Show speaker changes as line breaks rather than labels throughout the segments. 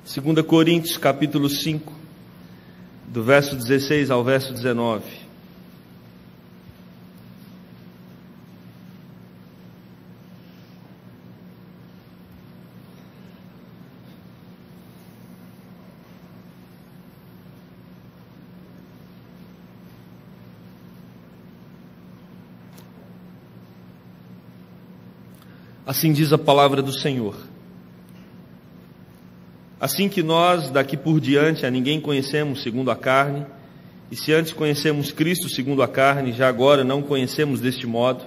2 Coríntios capítulo 5, do verso 16 ao verso 19. Assim diz a palavra do Senhor. Assim que nós, daqui por diante, a ninguém conhecemos segundo a carne, e se antes conhecemos Cristo segundo a carne, já agora não conhecemos deste modo,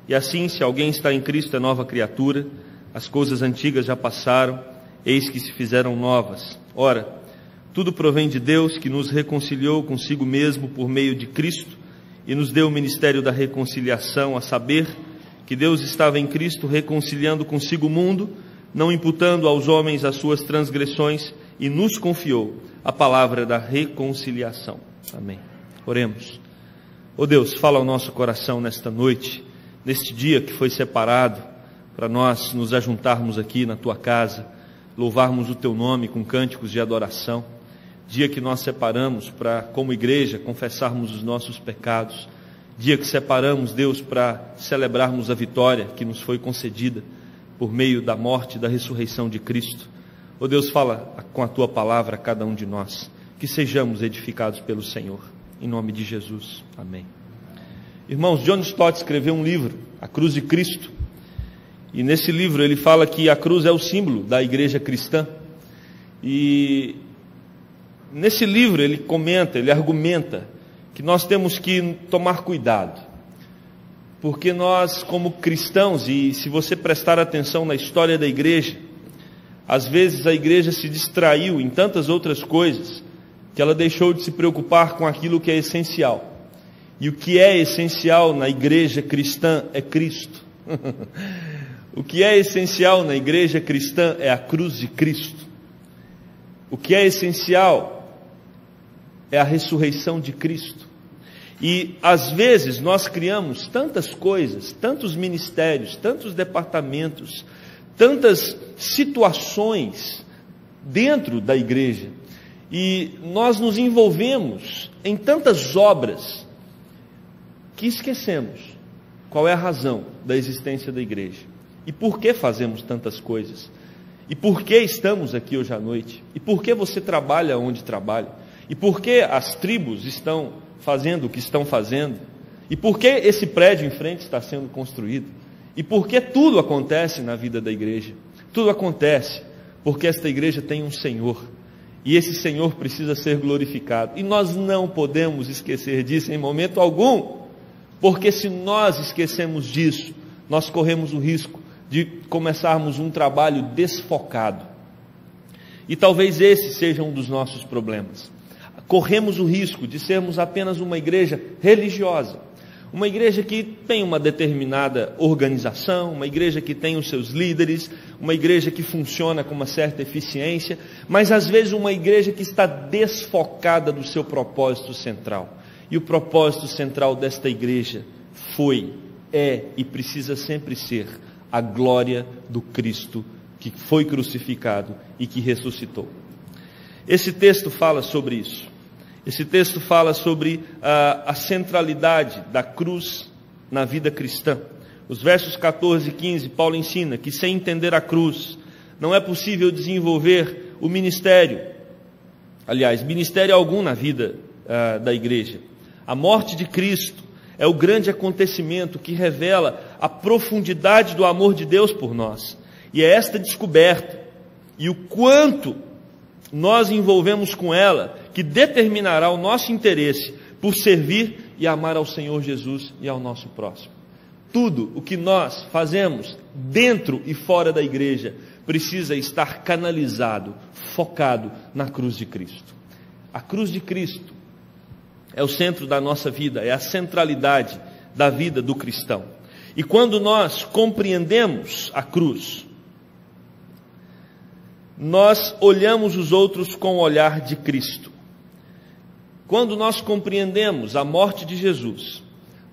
e assim, se alguém está em Cristo, é nova criatura, as coisas antigas já passaram, eis que se fizeram novas. Ora, tudo provém de Deus, que nos reconciliou consigo mesmo por meio de Cristo, e nos deu o ministério da reconciliação, a saber, que Deus estava em Cristo reconciliando consigo o mundo, não imputando aos homens as suas transgressões, e nos confiou a palavra da reconciliação. Amém. Oremos. Ó Deus, fala ao nosso coração nesta noite, neste dia que foi separado para nós nos ajuntarmos aqui na Tua casa, louvarmos o Teu nome com cânticos de adoração, dia que nós separamos para, como igreja, confessarmos os nossos pecados, dia que separamos, Deus, para celebrarmos a vitória que nos foi concedida por meio da morte e da ressurreição de Cristo. Ó Deus, fala com a Tua palavra a cada um de nós, que sejamos edificados pelo Senhor, em nome de Jesus. Amém. Irmãos, John Stott escreveu um livro, A Cruz de Cristo, e nesse livro ele fala que a cruz é o símbolo da igreja cristã, e nesse livro ele comenta, ele argumenta que nós temos que tomar cuidado, porque nós, como cristãos, e se você prestar atenção na história da igreja, às vezes a igreja se distraiu em tantas outras coisas, que ela deixou de se preocupar com aquilo que é essencial. E o que é essencial na igreja cristã é Cristo. O que é essencial na igreja cristã é a cruz de Cristo. O que é essencial é a ressurreição de Cristo. E às vezes nós criamos tantas coisas, tantos ministérios, tantos departamentos, tantas situações dentro da igreja, e nós nos envolvemos em tantas obras que esquecemos qual é a razão da existência da igreja e por que fazemos tantas coisas, e por que estamos aqui hoje à noite, e por que você trabalha onde trabalha, e por que as tribos estão fazendo o que estão fazendo, e por que esse prédio em frente está sendo construído, e por que tudo acontece na vida da igreja. Tudo acontece porque esta igreja tem um Senhor, e esse Senhor precisa ser glorificado, e nós não podemos esquecer disso em momento algum, porque se nós esquecemos disso, nós corremos o risco de começarmos um trabalho desfocado, e talvez esse seja um dos nossos problemas. Corremos o risco de sermos apenas uma igreja religiosa, uma igreja que tem uma determinada organização, uma igreja que tem os seus líderes, uma igreja que funciona com uma certa eficiência, mas às vezes uma igreja que está desfocada do seu propósito central. E o propósito central desta igreja foi, é e precisa sempre ser a glória do Cristo que foi crucificado e que ressuscitou. Esse texto fala sobre isso. Esse texto fala sobre a centralidade da cruz na vida cristã. Os versos 14 e 15, Paulo ensina que sem entender a cruz, não é possível desenvolver o ministério. Aliás, ministério algum na vida da igreja. A morte de Cristo é o grande acontecimento que revela a profundidade do amor de Deus por nós. E é esta descoberta, e o quanto nós envolvemos com ela, que determinará o nosso interesse por servir e amar ao Senhor Jesus e ao nosso próximo. Tudo o que nós fazemos dentro e fora da igreja precisa estar canalizado, focado na cruz de Cristo. A cruz de Cristo é o centro da nossa vida, é a centralidade da vida do cristão. E quando nós compreendemos a cruz, nós olhamos os outros com o olhar de Cristo. Quando nós compreendemos a morte de Jesus,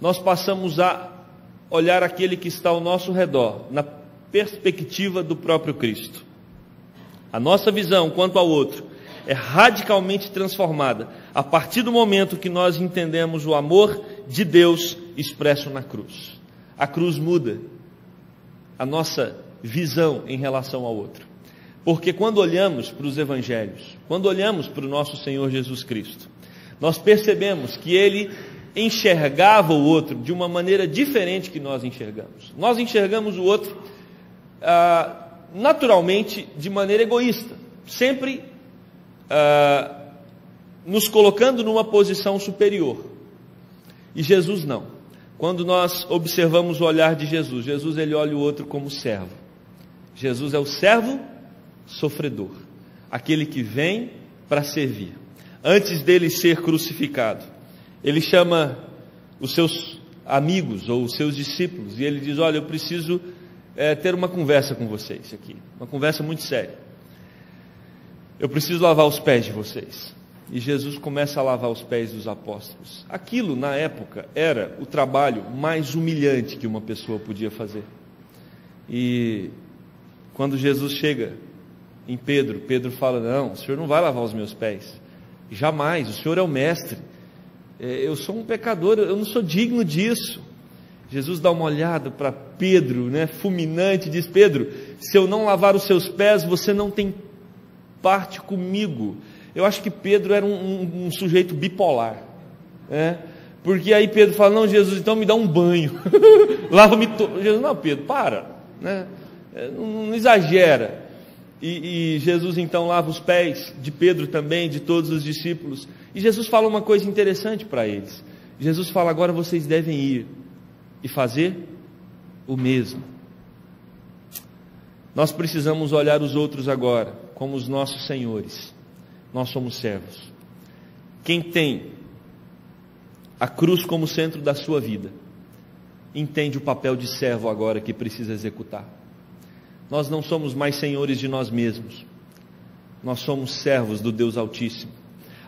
nós passamos a olhar aquele que está ao nosso redor, na perspectiva do próprio Cristo. A nossa visão quanto ao outro é radicalmente transformada a partir do momento que nós entendemos o amor de Deus expresso na cruz. A cruz muda a nossa visão em relação ao outro. Porque quando olhamos para os evangelhos, quando olhamos para o nosso Senhor Jesus Cristo, nós percebemos que Ele enxergava o outro de uma maneira diferente que nós enxergamos. Nós enxergamos o outro naturalmente de maneira egoísta, sempre nos colocando numa posição superior. E Jesus não. Quando nós observamos o olhar de Jesus, Jesus ele olha o outro como servo. Jesus é o servo sofredor, aquele que vem para servir. Antes dele ser crucificado, ele chama os seus amigos ou os seus discípulos e ele diz: olha, eu preciso ter uma conversa com vocês aqui, uma conversa muito séria. Eu preciso lavar os pés de vocês. E Jesus começa a lavar os pés dos apóstolos. Aquilo, na época, era o trabalho mais humilhante que uma pessoa podia fazer. E quando Jesus chega em Pedro, Pedro fala: não, o Senhor não vai lavar os meus pés. Jamais, o Senhor é o mestre. Eu sou um pecador, eu não sou digno disso. Jesus dá uma olhada para Pedro, fulminante, e diz: Pedro, se eu não lavar os seus pés, você não tem parte comigo. Eu acho que Pedro era um sujeito bipolar, porque aí Pedro fala: não, Jesus, então me dá um banho, lava-me todo. Jesus: não, Pedro, para, não exagera. E Jesus então lava os pés de Pedro também, de todos os discípulos. E Jesus fala uma coisa interessante para eles. Jesus fala: agora vocês devem ir e fazer o mesmo. Nós precisamos olhar os outros agora como os nossos senhores. Nós somos servos. Quem tem a cruz como centro da sua vida, entende o papel de servo agora que precisa executar. Nós não somos mais senhores de nós mesmos. Nós somos servos do Deus Altíssimo.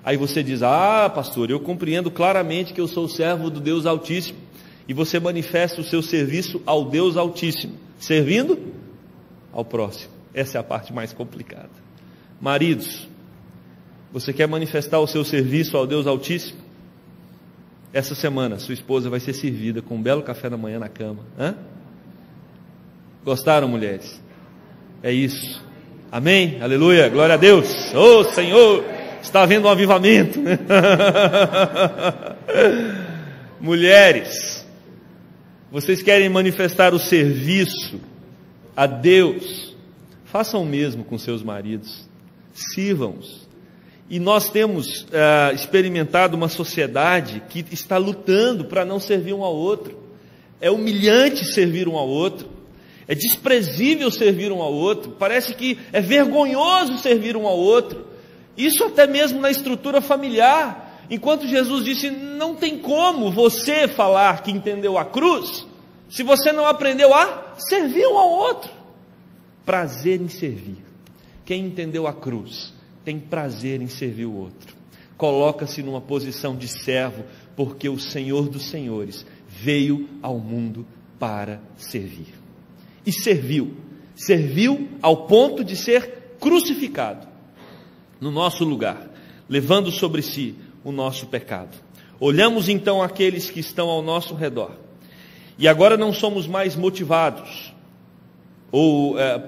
Aí você diz: ah, pastor, eu compreendo claramente que eu sou servo do Deus Altíssimo. E você manifesta o seu serviço ao Deus Altíssimo, servindo ao próximo. Essa é a parte mais complicada. Maridos, você quer manifestar o seu serviço ao Deus Altíssimo? Essa semana sua esposa vai ser servida com um belo café da manhã na cama. Gostaram, mulheres? É isso. Amém? Aleluia, glória a Deus. Oh, Senhor, está havendo um avivamento. Mulheres, vocês querem manifestar o serviço a Deus? Façam o mesmo com seus maridos. Sirvam-os. E nós temos experimentado uma sociedade que está lutando para não servir um ao outro. É humilhante servir um ao outro. É desprezível servir um ao outro. Parece que é vergonhoso servir um ao outro. Isso até mesmo na estrutura familiar. Enquanto Jesus disse: não tem como você falar que entendeu a cruz, se você não aprendeu a servir um ao outro. Prazer em servir. Quem entendeu a cruz tem prazer em servir o outro. Coloca-se numa posição de servo, porque o Senhor dos Senhores veio ao mundo para servir. E serviu ao ponto de ser crucificado no nosso lugar, levando sobre si o nosso pecado. Olhamos então aqueles que estão ao nosso redor, e agora não somos mais motivados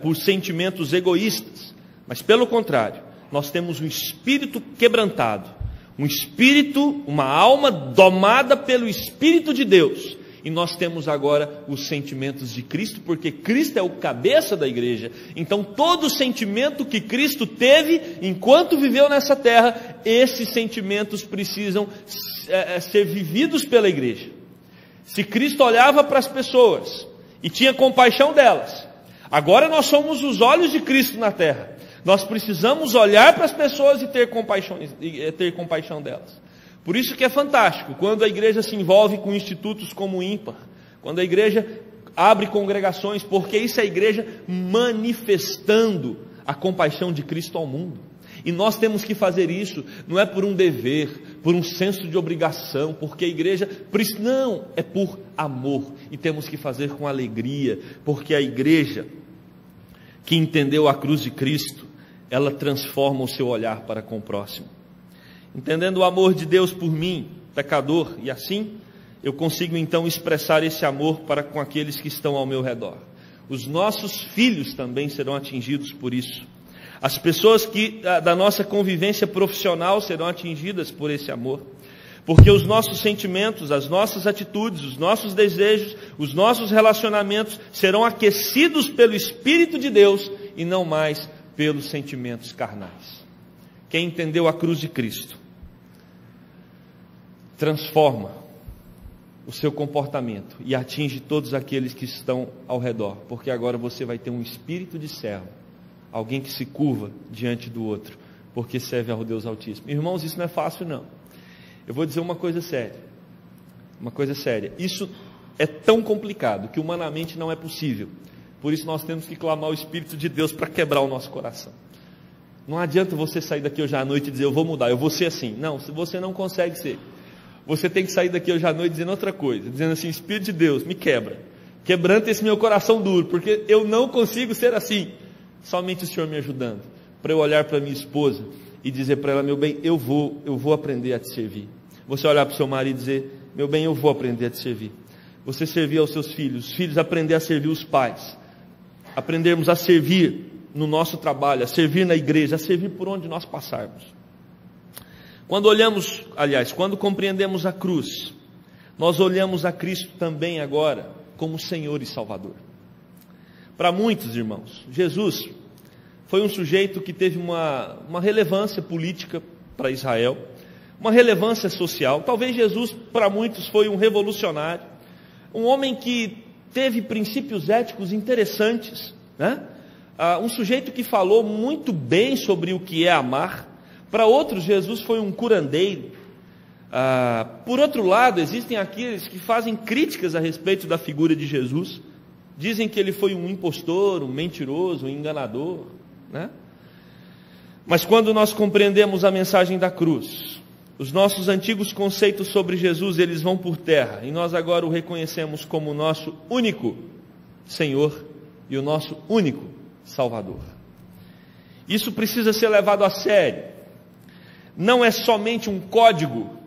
por sentimentos egoístas, mas pelo contrário, nós temos um espírito quebrantado, um espírito, uma alma domada pelo Espírito de Deus, e nós temos agora os sentimentos de Cristo, porque Cristo é o cabeça da igreja. Então todo o sentimento que Cristo teve enquanto viveu nessa terra, esses sentimentos precisam ser vividos pela igreja. Se Cristo olhava para as pessoas e tinha compaixão delas, agora nós somos os olhos de Cristo na terra. Nós precisamos olhar para as pessoas e ter compaixão delas. Por isso que é fantástico quando a igreja se envolve com institutos como o Ímpar, quando a igreja abre congregações, porque isso é a igreja manifestando a compaixão de Cristo ao mundo. E nós temos que fazer isso, não é por um dever, por um senso de obrigação, porque a igreja, não, é por amor, e temos que fazer com alegria, porque a igreja que entendeu a cruz de Cristo, ela transforma o seu olhar para com o próximo. Entendendo o amor de Deus por mim, pecador, e assim eu consigo então expressar esse amor para com aqueles que estão ao meu redor. Os nossos filhos também serão atingidos por isso. As pessoas da nossa convivência profissional serão atingidas por esse amor. Porque os nossos sentimentos, as nossas atitudes, os nossos desejos, os nossos relacionamentos serão aquecidos pelo Espírito de Deus e não mais pelos sentimentos carnais. Quem entendeu a cruz de Cristo transforma o seu comportamento e atinge todos aqueles que estão ao redor, porque agora você vai ter um espírito de servo, alguém que se curva diante do outro, porque serve ao Deus Altíssimo. Irmãos, isso não é fácil não. Eu vou dizer uma coisa séria, isso é tão complicado que humanamente não é possível, por isso nós temos que clamar o Espírito de Deus para quebrar o nosso coração. Não adianta você sair daqui hoje à noite e dizer, eu vou mudar, eu vou ser assim. Não, você não consegue ser. Você tem que sair daqui hoje à noite dizendo outra coisa, dizendo assim, Espírito de Deus, me quebra, quebranta esse meu coração duro, porque eu não consigo ser assim. Somente o Senhor me ajudando, para eu olhar para minha esposa e dizer para ela, meu bem, eu vou aprender a te servir. Você olhar para o seu marido e dizer, meu bem, eu vou aprender a te servir. Você servir aos seus filhos, os filhos aprender a servir os pais, aprendermos a servir no nosso trabalho, a servir na igreja, a servir por onde nós passarmos. Quando compreendemos a cruz, nós olhamos a Cristo também agora como Senhor e Salvador. Para muitos irmãos, Jesus foi um sujeito que teve uma relevância política para Israel, uma relevância social. Talvez Jesus para muitos foi um revolucionário, um homem que teve princípios éticos interessantes, né? Um sujeito que falou muito bem sobre o que é amar. Para outros, Jesus foi um curandeiro. Por outro lado, existem aqueles que fazem críticas a respeito da figura de Jesus. Dizem que ele foi um impostor, um mentiroso, um enganador, né? Mas quando nós compreendemos a mensagem da cruz, os nossos antigos conceitos sobre Jesus, eles vão por terra. E nós agora o reconhecemos como o nosso único Senhor e o nosso único Salvador. Isso precisa ser levado a sério. Não é somente um código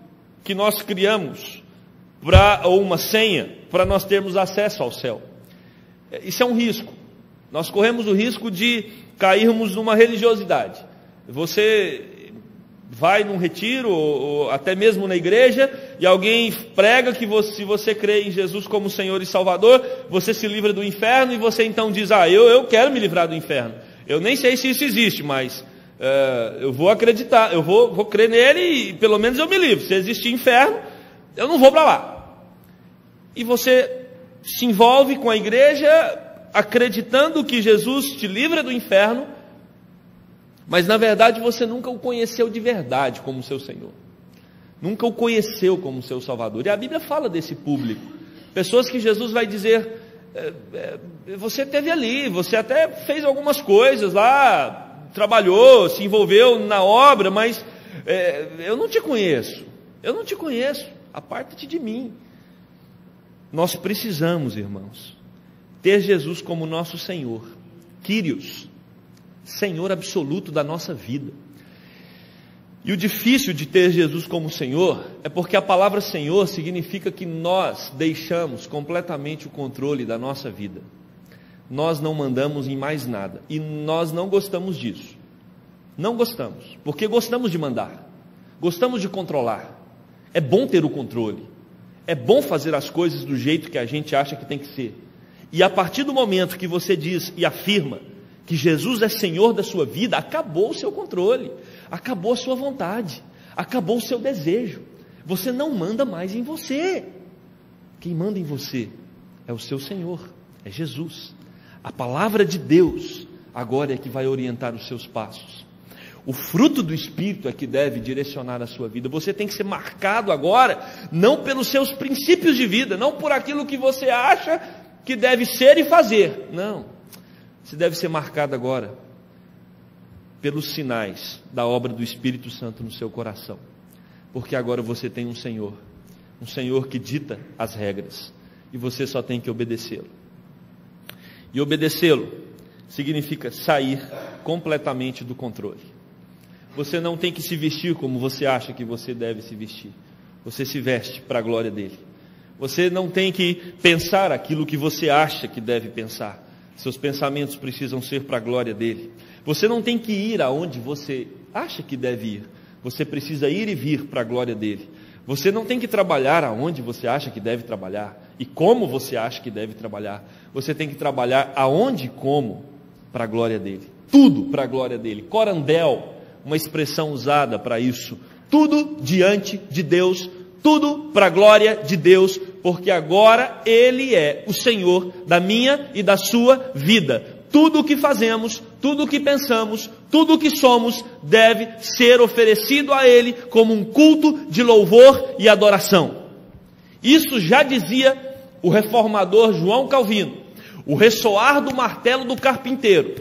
que nós criamos ou uma senha para nós termos acesso ao céu. Isso é um risco. Nós corremos o risco de cairmos numa religiosidade. Você vai num retiro ou até mesmo na igreja e alguém prega que se você crê em Jesus como Senhor e Salvador, você se livra do inferno e você então diz, eu quero me livrar do inferno. Eu nem sei se isso existe, mas eu vou acreditar, eu vou crer nele e pelo menos eu me livro. Se existir inferno, eu não vou para lá. E você se envolve com a igreja acreditando que Jesus te livra do inferno, mas na verdade você nunca o conheceu de verdade como seu Senhor, nunca o conheceu como seu Salvador. E a Bíblia fala desse público, pessoas que Jesus vai dizer, você esteve ali, você até fez algumas coisas lá, trabalhou, se envolveu na obra, mas eu não te conheço, aparta-te de mim. Nós precisamos, irmãos, ter Jesus como nosso Senhor, Kyrios, Senhor absoluto da nossa vida. E o difícil de ter Jesus como Senhor é porque a palavra Senhor significa que nós deixamos completamente o controle da nossa vida. Nós não mandamos em mais nada e nós não gostamos disso. Não gostamos, porque gostamos de mandar, gostamos de controlar. É bom ter o controle, é bom fazer as coisas do jeito que a gente acha que tem que ser. E a partir do momento que você diz e afirma que Jesus é Senhor da sua vida, acabou o seu controle, acabou a sua vontade, acabou o seu desejo. Você não manda mais em você. Quem manda em você é o seu Senhor, é Jesus. A palavra de Deus agora é que vai orientar os seus passos. O fruto do Espírito é que deve direcionar a sua vida. Você tem que ser marcado agora, não pelos seus princípios de vida, não por aquilo que você acha que deve ser e fazer. Não, você deve ser marcado agora pelos sinais da obra do Espírito Santo no seu coração. Porque agora você tem um Senhor que dita as regras, e você só tem que obedecê-lo. E obedecê-lo significa sair completamente do controle. Você não tem que se vestir como você acha que você deve se vestir. Você se veste para a glória dele. Você não tem que pensar aquilo que você acha que deve pensar. Seus pensamentos precisam ser para a glória dele. Você não tem que ir aonde você acha que deve ir. Você precisa ir e vir para a glória dele. Você não tem que trabalhar aonde você acha que deve trabalhar e como você acha que deve trabalhar. Você tem que trabalhar aonde e como para a glória dele. Tudo para a glória dele. Corandel, uma expressão usada para isso. Tudo diante de Deus, tudo para a glória de Deus, porque agora Ele é o Senhor da minha e da sua vida. Tudo o que fazemos, tudo o que pensamos, tudo o que somos, deve ser oferecido a Ele como um culto de louvor e adoração. Isso já dizia o reformador João Calvino. O ressoar do martelo do carpinteiro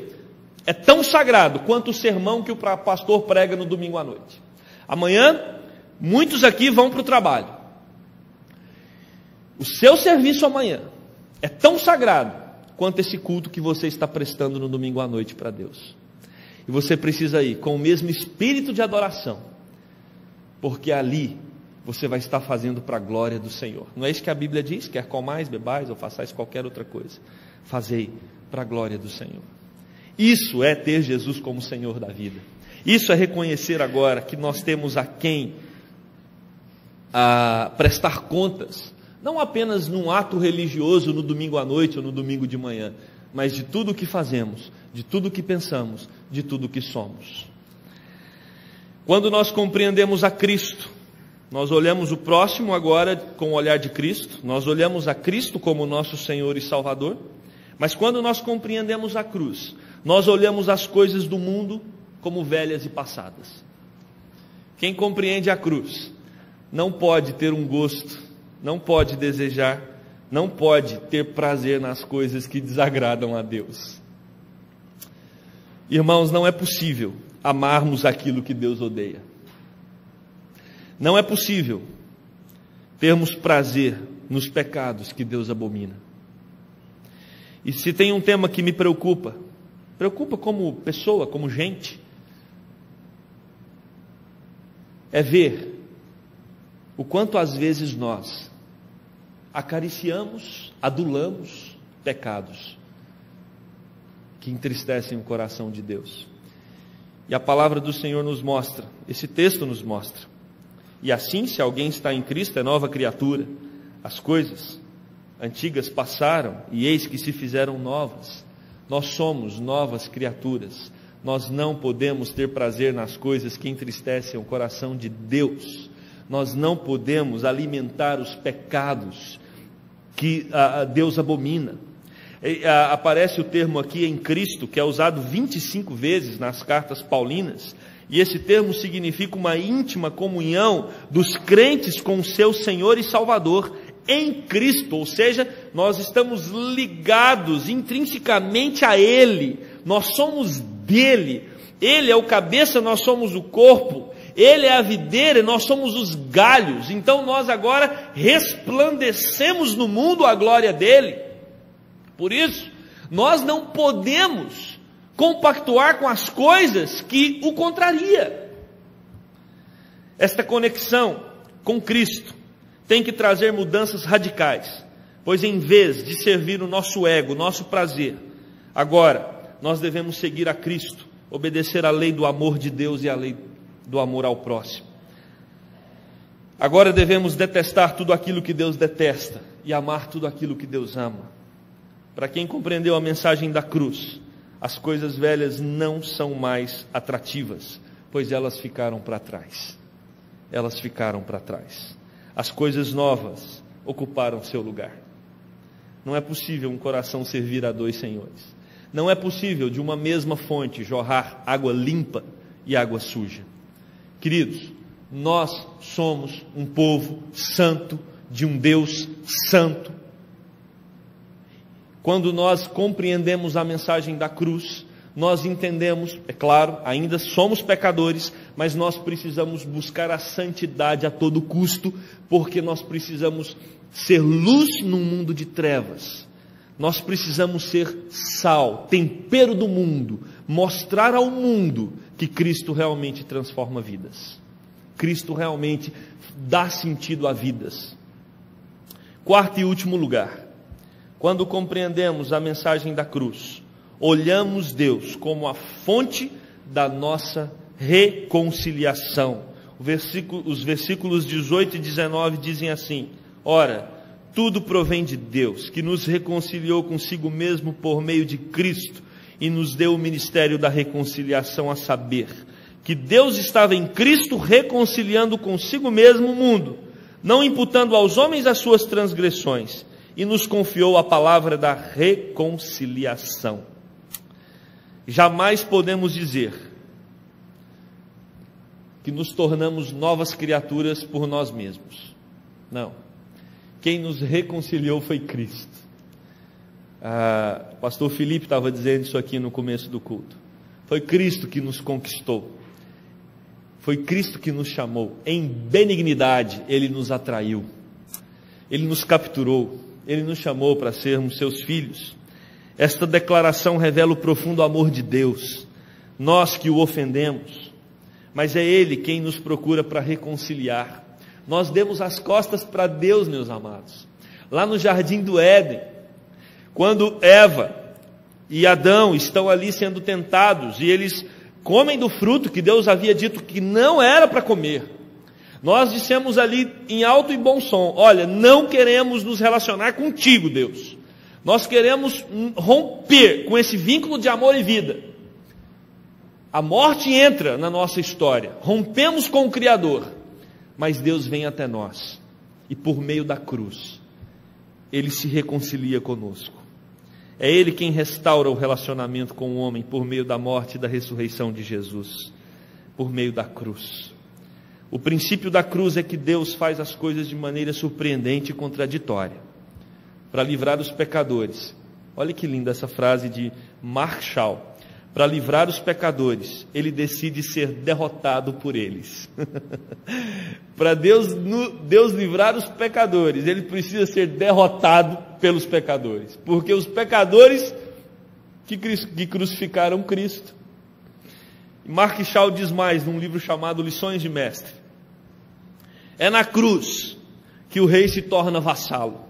é tão sagrado quanto o sermão que o pastor prega no domingo à noite. Amanhã, muitos aqui vão para o trabalho. O seu serviço amanhã é tão sagrado quanto esse culto que você está prestando no domingo à noite para Deus. E você precisa ir com o mesmo espírito de adoração, porque ali você vai estar fazendo para a glória do Senhor. Não é isso que a Bíblia diz? Quer comais, bebais ou façais qualquer outra coisa, fazei para a glória do Senhor. Isso é ter Jesus como Senhor da vida. Isso é reconhecer agora que nós temos a quem prestar contas, não apenas num ato religioso no domingo à noite ou no domingo de manhã, mas de tudo o que fazemos, de tudo o que pensamos, de tudo o que somos. Quando nós compreendemos a Cristo, nós olhamos o próximo agora com o olhar de Cristo, nós olhamos a Cristo como nosso Senhor e Salvador, mas quando nós compreendemos a cruz, nós olhamos as coisas do mundo como velhas e passadas. Quem compreende a cruz não pode ter um gosto, não pode desejar, não pode ter prazer nas coisas que desagradam a Deus. Irmãos, não é possível amarmos aquilo que Deus odeia. Não é possível termos prazer nos pecados que Deus abomina. E se tem um tema que me preocupa como pessoa, como gente, é ver o quanto às vezes nós acariciamos, adulamos pecados que entristecem o coração de Deus. E a palavra do Senhor nos mostra, esse texto nos mostra. E assim, se alguém está em Cristo, é nova criatura. As coisas antigas passaram e eis que se fizeram novas. Nós somos novas criaturas. Nós não podemos ter prazer nas coisas que entristecem o coração de Deus. Nós não podemos alimentar os pecados que Deus abomina. Aparece o termo aqui em Cristo, que é usado 25 vezes nas cartas paulinas, e esse termo significa uma íntima comunhão dos crentes com o seu Senhor e Salvador em Cristo, ou seja, nós estamos ligados intrinsecamente a Ele, nós somos dele, Ele é o cabeça, nós somos o corpo, Ele é a videira e nós somos os galhos. Então nós agora resplandecemos no mundo a glória dele. Por isso, nós não podemos compactuar com as coisas que o contraria. Esta conexão com Cristo tem que trazer mudanças radicais, pois em vez de servir o nosso ego, o nosso prazer, agora nós devemos seguir a Cristo, obedecer à lei do amor de Deus e à lei do amor ao próximo. Agora devemos detestar tudo aquilo que Deus detesta e amar tudo aquilo que Deus ama. Para quem compreendeu a mensagem da cruz, as coisas velhas não são mais atrativas, pois elas ficaram para trás. Elas ficaram para trás. As coisas novas ocuparam seu lugar. Não é possível um coração servir a dois senhores. Não é possível de uma mesma fonte jorrar água limpa e água suja. Queridos, nós somos um povo santo, de um Deus santo. Quando nós compreendemos a mensagem da cruz, nós entendemos, é claro, ainda somos pecadores, mas nós precisamos buscar a santidade a todo custo, porque nós precisamos ser luz num mundo de trevas. Nós precisamos ser sal, tempero do mundo, mostrar ao mundo que Cristo realmente transforma vidas. Cristo realmente dá sentido a vidas. Quarto e último lugar, quando compreendemos a mensagem da cruz, olhamos Deus como a fonte da nossa reconciliação. Os versículos 18 e 19 dizem assim: ora, tudo provém de Deus, que nos reconciliou consigo mesmo por meio de Cristo e nos deu o ministério da reconciliação, a saber, que Deus estava em Cristo reconciliando consigo mesmo o mundo, não imputando aos homens as suas transgressões, e nos confiou a palavra da reconciliação. Jamais podemos dizer que nos tornamos novas criaturas por nós mesmos. Não. Quem nos reconciliou foi Cristo. O pastor Felipe estava dizendo isso aqui no começo do culto. Foi Cristo que nos conquistou. Foi Cristo que nos chamou. Em benignidade, Ele nos atraiu. Ele nos capturou. Ele nos chamou para sermos seus filhos. Esta declaração revela o profundo amor de Deus. Nós que o ofendemos, mas é Ele quem nos procura para reconciliar. Nós demos as costas para Deus, meus amados. Lá no jardim do Éden, quando Eva e Adão estão ali sendo tentados, e eles comem do fruto que Deus havia dito que não era para comer, nós dissemos ali em alto e bom som: olha, não queremos nos relacionar contigo, Deus. Nós queremos romper com esse vínculo de amor e vida. A morte entra na nossa história, rompemos com o Criador, mas Deus vem até nós, e por meio da cruz, Ele se reconcilia conosco. É Ele quem restaura o relacionamento com o homem por meio da morte e da ressurreição de Jesus, por meio da cruz. O princípio da cruz é que Deus faz as coisas de maneira surpreendente e contraditória, para livrar os pecadores. Olha que linda essa frase de Mark Shaw. Para livrar os pecadores, Ele decide ser derrotado por eles. Para Deus livrar os pecadores, Ele precisa ser derrotado pelos pecadores, porque os pecadores que crucificaram Cristo. Mark Shaw diz mais num livro chamado Lições de Mestre: é na cruz que o rei se torna vassalo.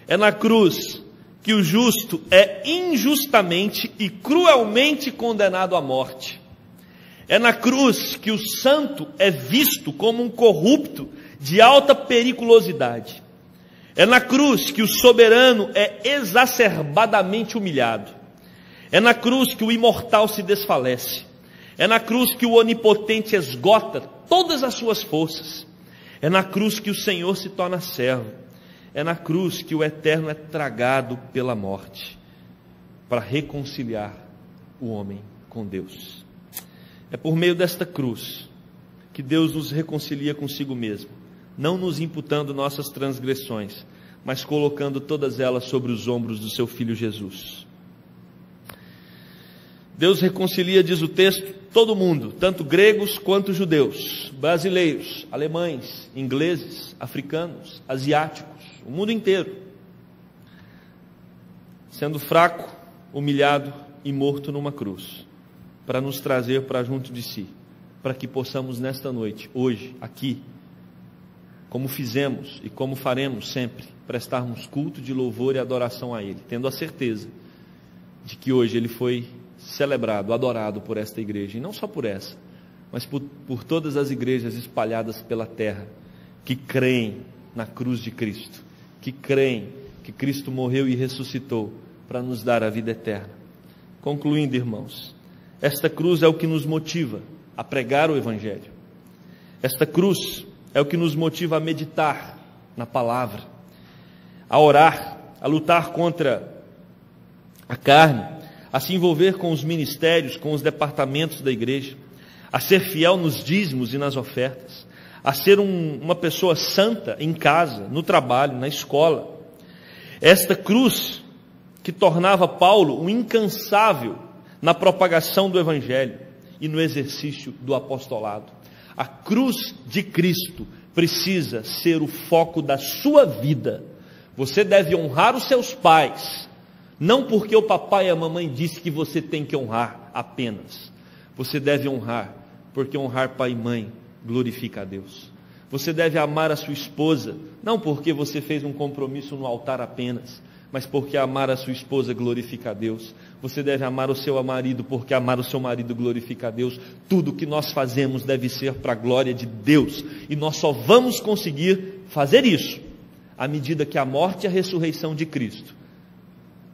É na cruz que o justo é injustamente e cruelmente condenado à morte. É na cruz que o santo é visto como um corrupto de alta periculosidade. É na cruz que o soberano é exacerbadamente humilhado. É na cruz que o imortal se desfalece. É na cruz que o onipotente esgota todas as suas forças. É na cruz que o Senhor se torna servo. É na cruz que o eterno é tragado pela morte, para reconciliar o homem com Deus. É por meio desta cruz que Deus nos reconcilia consigo mesmo, não nos imputando nossas transgressões, mas colocando todas elas sobre os ombros do seu Filho Jesus. Deus reconcilia, diz o texto, todo mundo, tanto gregos quanto judeus, brasileiros, alemães, ingleses, africanos, asiáticos, o mundo inteiro, sendo fraco, humilhado e morto numa cruz, para nos trazer para junto de si, para que possamos nesta noite, hoje, aqui, como fizemos e como faremos sempre, prestarmos culto de louvor e adoração a Ele, tendo a certeza de que hoje Ele foi celebrado, adorado por esta igreja, e não só por essa, mas por todas as igrejas espalhadas pela terra, que creem na cruz de Cristo, que creem que Cristo morreu e ressuscitou para nos dar a vida eterna. Concluindo, irmãos, esta cruz é o que nos motiva a pregar o Evangelho. Esta cruz é o que nos motiva a meditar na palavra, a orar, a lutar contra a carne, a se envolver com os ministérios, com os departamentos da igreja, a ser fiel nos dízimos e nas ofertas, a ser uma pessoa santa em casa, no trabalho, na escola. Esta cruz que tornava Paulo um incansável na propagação do Evangelho e no exercício do apostolado. A cruz de Cristo precisa ser o foco da sua vida. Você deve honrar os seus pais, não porque o papai e a mamãe disse que você tem que honrar, apenas. Você deve honrar, porque honrar pai e mãe glorifica a Deus. Você deve amar a sua esposa, não porque você fez um compromisso no altar apenas, mas porque amar a sua esposa glorifica a Deus. Você deve amar o seu marido, porque amar o seu marido glorifica a Deus. Tudo que nós fazemos deve ser para a glória de Deus, e nós só vamos conseguir fazer isso à medida que a morte e a ressurreição de Cristo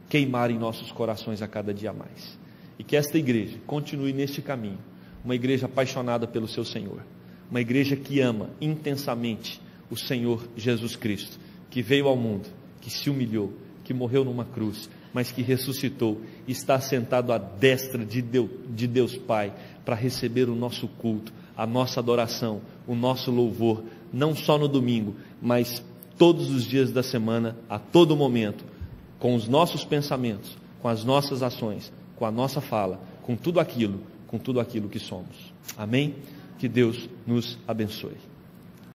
queimarem nossos corações a cada dia mais. E que esta igreja continue neste caminho, uma igreja apaixonada pelo seu Senhor, uma igreja que ama intensamente o Senhor Jesus Cristo, que veio ao mundo, que se humilhou, que morreu numa cruz, mas que ressuscitou e está sentado à destra de Deus Pai, para receber o nosso culto, a nossa adoração, o nosso louvor, não só no domingo, mas todos os dias da semana, a todo momento, com os nossos pensamentos, com as nossas ações, com a nossa fala, com tudo aquilo que somos. Amém? Que Deus nos abençoe.